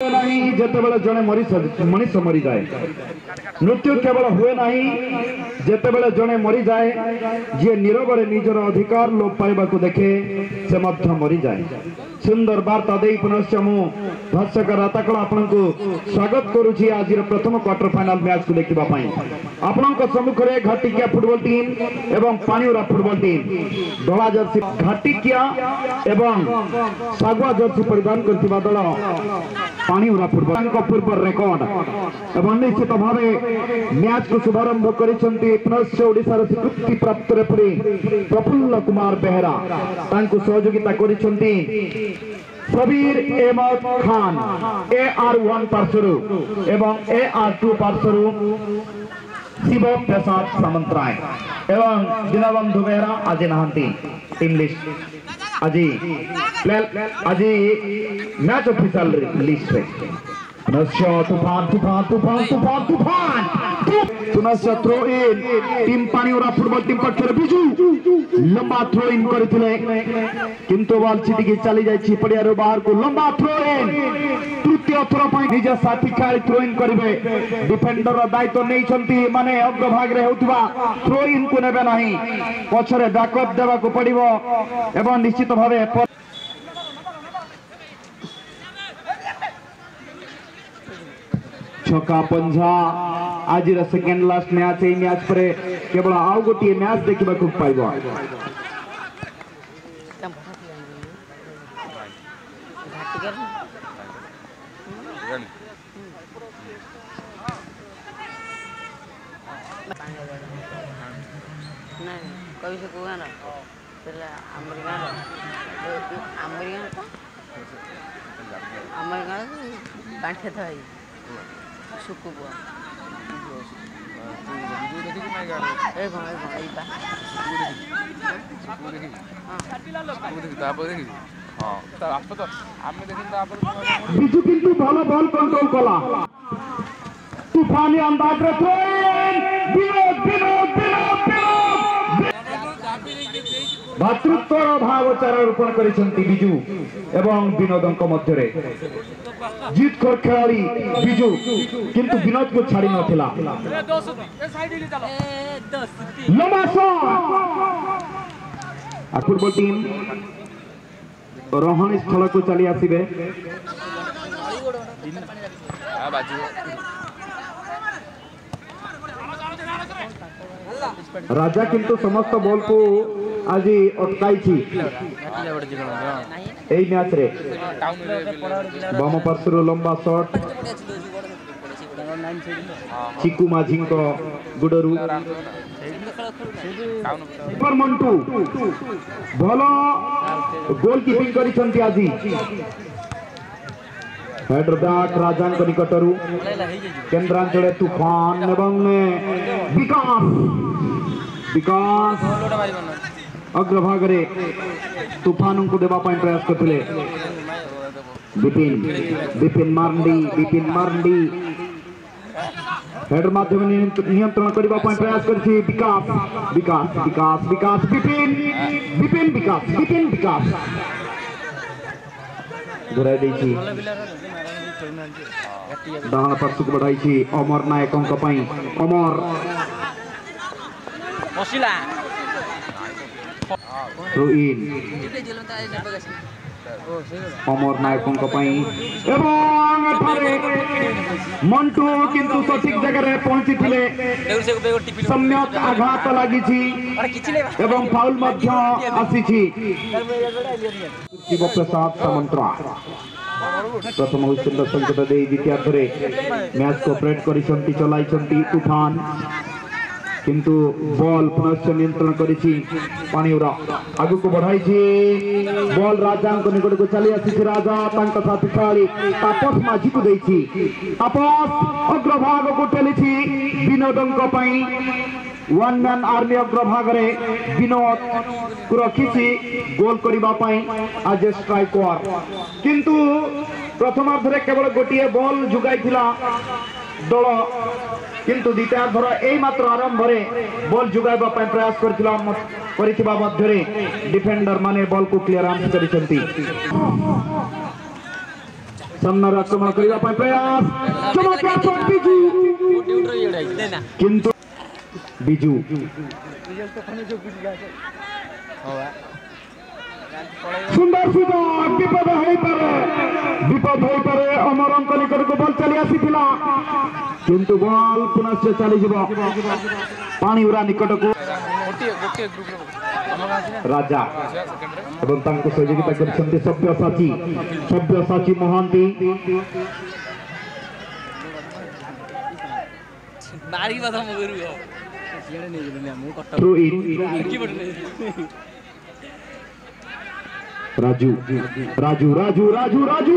जेतेबेले जड़े मनीष मरी जाए मृत्यु केवल हुए ना जेतेबेले जड़े मरी जाए जी नीरव निजर अधिकार लोप पाइबा देखे से मरी जाए। सुंदर वार्ता दे पुनश्च मु भाष्यकर राताकल आपण को स्वागत करुछि आज प्रथम क्वार्टर फाइनल मैच को देखिबा पई। आपण सम्मुख में घाटिकिया फुटबॉल टीम एवं पानीउरा फुटबॉल टीम धला जर्सी घाटिकिया एवं सागुआ जर्सी परिधान करथिबा दल पानीउरा फुटबॉल का पूर्व रेकर्ड एवं निश्चित भाव मैच को शुभारंभ करिसंती पुनश्च ओडिसा स्वीकृति प्राप्त रेफरी प्रफुल्ल कुमार बेहरा तांको सहयोगिता करिसंती सबीर अहमद खान AR1 पार्श्वरू एवं AR2 पार्श्वरू शिव प्रसाद सामंतराय एवं दीनबंधु बेहरा आज नहांती टीम लिस्ट आज मैच ऑफिशियल लिस्ट रे तूफान तूफान तूफान तूफान तूफान पुनश्च थ्रो इन टीम पानीउरा फुटबॉल टीम पक्षर बिजू लंबा थ्रो इन करथिले किंतु बॉल छिटिकी चली जाई पड़ियारो बाहर को लंबा थ्रो इन तृतीय थ्रो पई निज साथी खेल थ्रो इन करिवे डिफेंडर दायित्व नै छंती माने अग्रभाग रे होतबा थ्रो इन को नेबे नाही पछरे बैकअप देबा को पड़िबो एवं निश्चित भावे छक्का पंजा आज सेकेंड लास्ट मैच ए मैच पर केवल आउ गोटे मैच देखा पाइब बिजू किंतु भल बॉल कंट्रोल कला तूफानी अंदाज भातृत्व भाव चारोपण करिसेंती बिजू एवं विनोदंक मध्य जीत कर खेलाड़ी बिजू किंतु विनोद को छाड़ी नथिला लंबा शॉट फुटबॉल टीम रोहन स्थल को चली आसीबे राजा किंतु समस्त बॉल को आज अटकाई मैच रे बाम पार्श्व लंबा शॉट चिकू माझी गुडरू मंटू भल गोल कीपिंग करिसंती आज हेडर बैक राजा निकटरू केन्द्रांचल तूफान एवं विकास विकास अग्रभाग रे तूफान को देवा प्रयास करते विपिन मारंडी हेडर माध्यम नियंत्रण करने प्रयास करछि विकास विकास विकास विकास विपिन विकास घुराई देछि डाहाण पार्श्व को बढ़ाई अमर नायकों अमर अमर नायकों मंटू किंतु सठिक जगह पहुंची सम्यक आघात लगी एवं फाउल आसी शिव प्रसाद सामंतराय प्रथम विश्व संकट दे द्वितीयार्धरे मैच को ऑपरेट करिसंती चलाइसंती तूफान किंतु बॉल पुनश्च नियंत्रण करिछि पानीउरा आगु को बढ़ाई बॉल राजा निकट को चली आसी राजा साथी खेलाड़ी तापस माझी को देछि तापस अग्रभाग को ठेली विनोदंक वन मैन आर्मी अग्रभाग रे विनोद को रखी गोल करने आज स्ट्राइकर किंतु प्रथमार्धरे केवल गोटे बॉल जुगाई दल किंतु द्वितीयार्धर यही मात्र आरंभ में बॉल जुगाइबा प्रयास करथिबा मध्य डिफेंडर माने बॉल को क्लियरेंस करिसेंती सामने आक्रमण करने प्रयास चमत्कार शॉट बिजू किंतु बिजू सुंदर सुजोग विपद हो पारे अमरंक निकट को बल चली आसी किंतु बल पुनश्च चली पानी उरा निकट को राजा एवं तांको सहयोगिता करछन्ते सभ्यसाची महांती थ्रू इन राजू राजू राजू राजू राजू